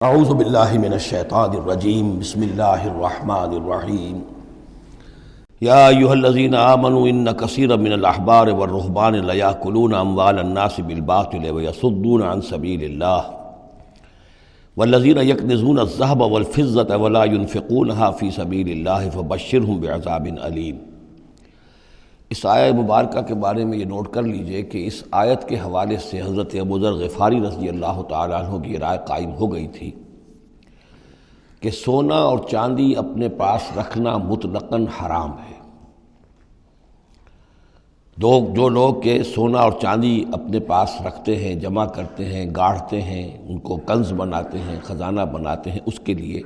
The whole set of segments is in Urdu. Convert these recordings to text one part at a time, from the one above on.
اعوذ باللہ من الشیطان الرجیم بسم اللہ الرحمن الرحیم یا ایھا الذین آمنوا ان کثیرا من الاحبار والرہبان لیأکلون اموال الناس بالباطل ویصدون عن سبیل اللہ والذین یکنزون الذہب والفضة ولا ينفقونها فی سبیل اللہ فبشرہم بعذاب علیم۔ اس آیہ مبارکہ کے بارے میں یہ نوٹ کر لیجئے کہ اس آیت کے حوالے سے حضرت ابو ذر غفاری رضی اللہ تعالیٰ عنہ کی رائے قائم ہو گئی تھی کہ سونا اور چاندی اپنے پاس رکھنا مطلقاً حرام ہے۔ جو لوگ کہ سونا اور چاندی اپنے پاس رکھتے ہیں، جمع کرتے ہیں، گاڑھتے ہیں، ان کو کنز بناتے ہیں، خزانہ بناتے ہیں اس کے لیے،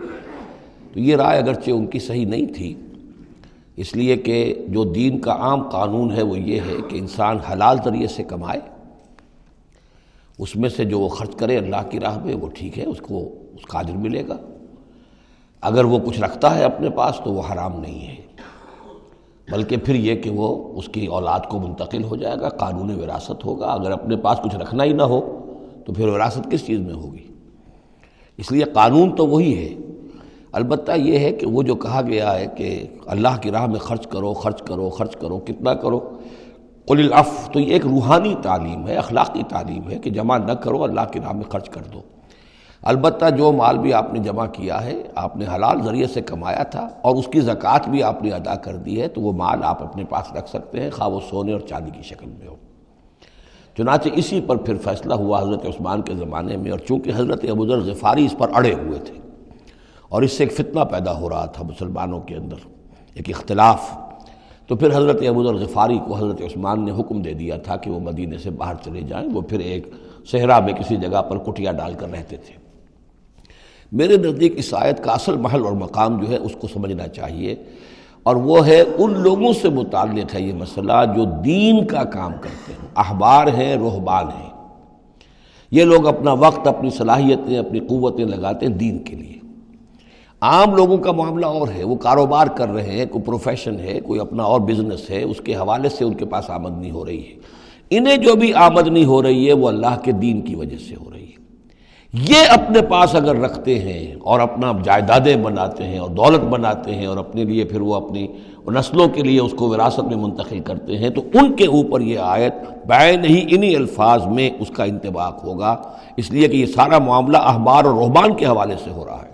تو یہ رائے اگرچہ ان کی صحیح نہیں تھی، اس لیے کہ جو دین کا عام قانون ہے وہ یہ ہے کہ انسان حلال ذریعے سے کمائے، اس میں سے جو وہ خرچ کرے اللہ کی راہ میں وہ ٹھیک ہے، اس کو اس کا اجر ملے گا۔ اگر وہ کچھ رکھتا ہے اپنے پاس تو وہ حرام نہیں ہے، بلکہ پھر یہ کہ وہ اس کی اولاد کو منتقل ہو جائے گا، قانون وراثت ہوگا۔ اگر اپنے پاس کچھ رکھنا ہی نہ ہو تو پھر وراثت کس چیز میں ہوگی؟ اس لیے قانون تو وہی ہے، البتہ یہ ہے کہ وہ جو کہا گیا ہے کہ اللہ کی راہ میں خرچ کرو، خرچ کرو، خرچ کرو، کتنا کرو، قل العفو، تو یہ ایک روحانی تعلیم ہے، اخلاقی تعلیم ہے کہ جمع نہ کرو، اللہ کی راہ میں خرچ کر دو۔ البتہ جو مال بھی آپ نے جمع کیا ہے، آپ نے حلال ذریعے سے کمایا تھا اور اس کی زکوٰۃ بھی آپ نے ادا کر دی ہے، تو وہ مال آپ اپنے پاس رکھ سکتے ہیں، خواہ وہ سونے اور چاندی کی شکل میں ہو۔ چنانچہ اسی پر پھر فیصلہ ہوا حضرت عثمان کے زمانے میں، اور چونکہ حضرت ابو ذر غفاری اس پر اڑے ہوئے تھے اور اس سے ایک فتنہ پیدا ہو رہا تھا مسلمانوں کے اندر، ایک اختلاف، تو پھر حضرت ابو ذر غفاری کو حضرت عثمان نے حکم دے دیا تھا کہ وہ مدینے سے باہر چلے جائیں۔ وہ پھر ایک صحرا میں کسی جگہ پر کٹیا ڈال کر رہتے تھے۔ میرے نزدیک اس آیت کا اصل محل اور مقام جو ہے اس کو سمجھنا چاہیے، اور وہ ہے ان لوگوں سے متعلق ہے یہ مسئلہ جو دین کا کام کرتے ہیں، احبار ہیں، رہبان ہیں۔ یہ لوگ اپنا وقت، اپنی صلاحیتیں، اپنی قوتیں لگاتے ہیں دین کے لیے۔ عام لوگوں کا معاملہ اور ہے، وہ کاروبار کر رہے ہیں، کوئی پروفیشن ہے، کوئی اپنا اور بزنس ہے، اس کے حوالے سے ان کے پاس آمدنی ہو رہی ہے۔ انہیں جو بھی آمدنی ہو رہی ہے وہ اللہ کے دین کی وجہ سے ہو رہی ہے۔ یہ اپنے پاس اگر رکھتے ہیں اور اپنا جائیدادیں بناتے ہیں اور دولت بناتے ہیں اور اپنے لیے پھر وہ اپنی نسلوں کے لیے اس کو وراثت میں منتقل کرتے ہیں، تو ان کے اوپر یہ آیت بعین ہی انہی الفاظ میں اس کا انطباق ہوگا، اس لیے کہ یہ سارا معاملہ احبار اور رہبان کے حوالے سے ہو رہا ہے۔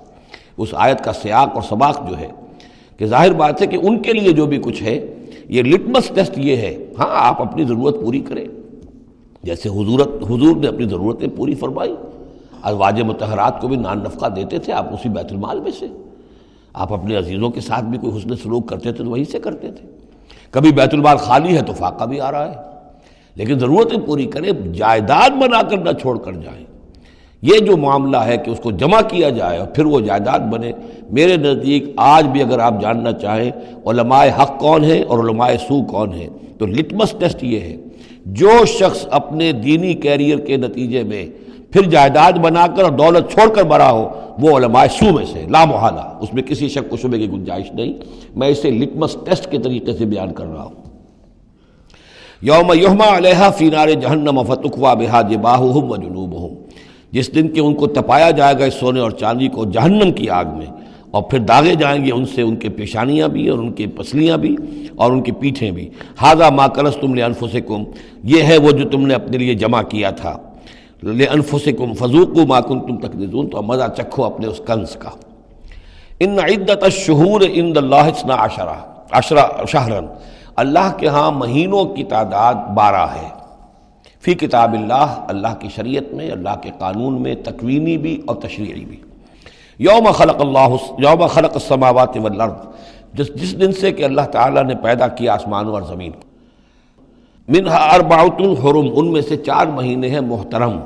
اس آیت کا سیاق اور سباق جو ہے کہ ظاہر بات ہے کہ ان کے لیے جو بھی کچھ ہے، یہ لٹمس ٹیسٹ یہ ہے، ہاں آپ اپنی ضرورت پوری کریں، جیسے حضور نے اپنی ضرورتیں پوری فرمائی، ازواج مطہرات کو بھی نان نفقہ دیتے تھے آپ اسی بیت المال میں سے، آپ اپنے عزیزوں کے ساتھ بھی کوئی حسن سلوک کرتے تھے تو وہیں سے کرتے تھے۔ کبھی بیت المال خالی ہے تو فاقہ بھی آ رہا ہے، لیکن ضرورتیں پوری کریں، جائیداد بنا کر نہ چھوڑ کر جائیں۔ یہ جو معاملہ ہے کہ اس کو جمع کیا جائے اور پھر وہ جائیداد بنے، میرے نزدیک آج بھی اگر آپ جاننا چاہیں علماء حق کون ہیں اور علماء سو کون ہیں، تو لٹمس ٹیسٹ یہ ہے، جو شخص اپنے دینی کیریئر کے نتیجے میں پھر جائیداد بنا کر اور دولت چھوڑ کر مرا ہو، وہ علماء سو میں سے لا محالہ، اس میں کسی شک و شبے کی گنجائش نہیں۔ میں اسے لٹمس ٹیسٹ کے طریقے سے بیان کر رہا ہوں۔ یوم یحمى علیہا فی نار جہنم فتکوی بہا جباہہم وجنوبہم، جس دن کہ ان کو تپایا جائے گا اس سونے اور چاندی کو جہنم کی آگ میں، اور پھر داغے جائیں گے ان سے ان کے پیشانیاں بھی اور ان کے پسلیاں بھی اور ان کی پیٹھیں بھی۔ ھذا ما کنزتم لانفسکم، یہ ہے وہ جو تم نے اپنے لیے جمع کیا تھا، لانفسکم فذوقوا ما کنتم تکنزون، تو مزہ چکھو اپنے اس کنز کا۔ ان عدت الشہور عند اللہ 12 شہرا، اللہ کے ہاں مہینوں کی تعداد 12 ہے، فی کتاب اللہ، اللہ کی شریعت میں، اللہ کے قانون میں، تکوینی بھی اور تشریعی بھی۔ یوم خلق السماوات والارض، جس دن سے کہ اللہ تعالیٰ نے پیدا کیا آسمانوں اور زمین کو۔ منہا اربعۃ حرم، ان میں سے 4 مہینے ہیں محترم،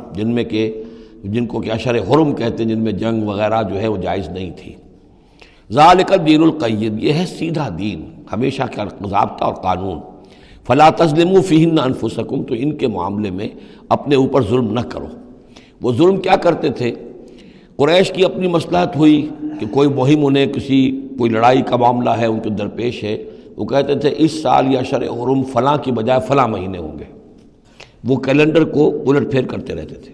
جن کو کہ اشہر حرم کہتے ہیں، جن میں جنگ وغیرہ جو ہے وہ جائز نہیں تھی۔ ذالک الدین القیم، یہ ہے سیدھا دین، ہمیشہ کا ضابطہ اور قانون۔ فلا تظلموا فیہن انفسکم، تو ان کے معاملے میں اپنے اوپر ظلم نہ کرو۔ وہ ظلم کیا کرتے تھے؟ قریش کی اپنی مصلحت ہوئی کہ کوئی مہم انہیں کوئی لڑائی کا معاملہ ہے ان کے درپیش ہے، وہ کہتے تھے اس سال یا شرع حرم فلاں کی بجائے فلاں مہینے ہوں گے، وہ کیلنڈر کو الٹ پھیر کرتے رہتے تھے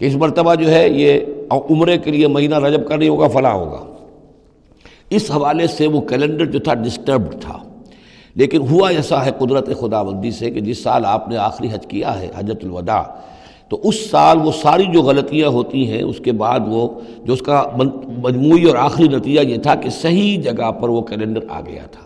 کہ اس مرتبہ جو ہے یہ اور عمرے کے لیے مہینہ رجب کا نہیں ہوگا فلاں ہوگا. اس حوالے سے وہ کیلنڈر جو تھا ڈسٹربڈ تھا. لیکن ہوا ایسا ہے قدرت خداوندی سے کہ جس سال آپ نے آخری حج کیا ہے حجۃ الوداع، تو اس سال وہ ساری جو غلطیاں ہوتی ہیں اس کے بعد وہ جو اس کا مجموعی اور آخری نتیجہ یہ تھا کہ صحیح جگہ پر وہ کیلنڈر آ گیا تھا.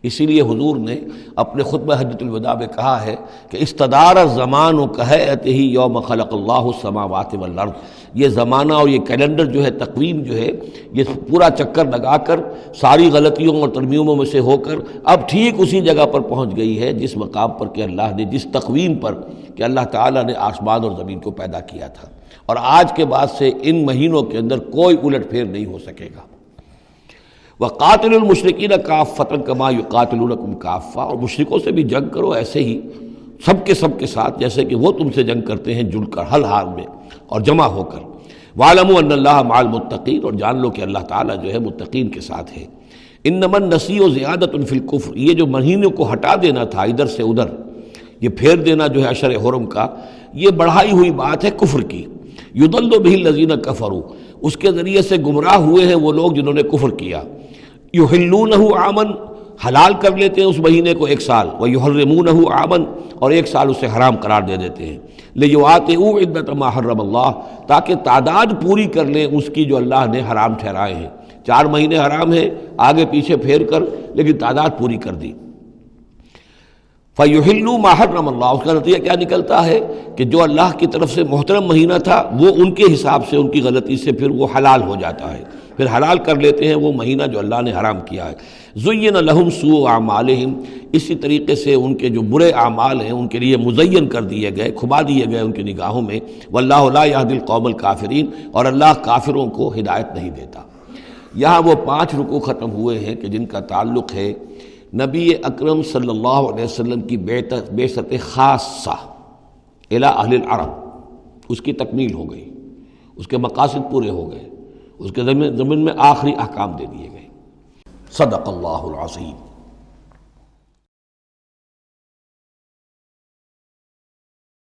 اسی لیے حضور نے اپنے خطبہ حجۃ الوداع میں کہا ہے کہ استدار الزمان کہیئتہ یوم خلق اللہ السماوات والارض. یہ زمانہ اور یہ کیلنڈر جو ہے، تقویم جو ہے، یہ پورا چکر لگا کر ساری غلطیوں اور ترمیموں میں سے ہو کر اب ٹھیک اسی جگہ پر پہنچ گئی ہے جس مقام پر کہ اللہ نے، جس تقویم پر کہ اللہ تعالیٰ نے آسمان اور زمین کو پیدا کیا تھا. اور آج کے بعد سے ان مہینوں کے اندر کوئی الٹ پھیر نہیں ہو سکے گا. وَقَاتِلُوا الْمُشْرِكِينَ كَافَّةً كَمَا يُقَاتِلُونَكُمْ كَافَّةً. اور مشرکوں سے بھی جنگ کرو ایسے ہی سب کے ساتھ جیسے کہ وہ تم سے جنگ کرتے ہیں، جڑ کر ہل حال میں اور جمع ہو کر. وَاعْلَمُوا أَنَّ اللَّهَ مَعَ الْمُتَّقِينَ. اور جان لو کہ اللہ تعالیٰ جو ہے متقین کے ساتھ ہے. إِنَّمَا النَّسِيُّ زِيَادَةٌ فِي الْكُفْرِ. یہ جو مہینوں کو ہٹا دینا تھا ادھر سے ادھر، یہ پھیر دینا جو ہے اشر حرم کا، یہ بڑھائی ہوئی بات ہے کفر کی. يُضَلُّ بِهِ الَّذِينَ كَفَرُوا. اس کے ذریعے سے گمراہ ہوئے ہیں وہ لوگ جنہوں نے کفر کیا. يُحِلُّونَهُ عَامًا. حلال کر لیتے ہیں اس مہینے کو ایک سال، وَيُحَرِّمُونَهُ عَامًا. اور ایک سال اسے حرام قرار دے دیتے ہیں. لِيُوَاطِئُوا عِدَّةَ مَا حَرَّمَ اللَّهُ. تاکہ تعداد پوری کر لیں اس کی جو اللہ نے حرام ٹھہرائے ہیں. 4 مہینے حرام ہیں آگے پیچھے پھیر کر، لیکن تعداد پوری کر دی. فَيُحِلُّوا مَا حَرَّمَ اللَّهُ. اس کا نتیجہ کیا نکلتا ہے کہ جو اللہ کی طرف سے محترم مہینہ تھا وہ ان کے حساب سے، ان کی غلطی سے پھر وہ حلال ہو جاتا ہے، پھر حلال کر لیتے ہیں وہ مہینہ جو اللہ نے حرام کیا ہے. زُيِّنَ لَهُمْ سُوءُ أَعْمَالِهِمْ. اسی طریقے سے ان کے جو برے اعمال ہیں ان کے لیے مزین کر دیے گئے، کھبا دیے گئے ان کی نگاہوں میں. وَاللَّهُ لَا يَهْدِي الْقَوْمَ الْكَافِرِينَ. اور اللہ کافروں کو ہدایت نہیں دیتا. یہاں وہ 5 رکوع ختم ہوئے ہیں کہ جن کا تعلق ہے نبی اکرم صلی اللہ علیہ وسلم کی بعثت خاصہ الی اہل العرب. اس کی تکمیل ہو گئی، اس کے مقاصد پورے ہو گئے، اس کے ضمن میں آخری احکام دے دیے گئے. صدق اللہ العظیم.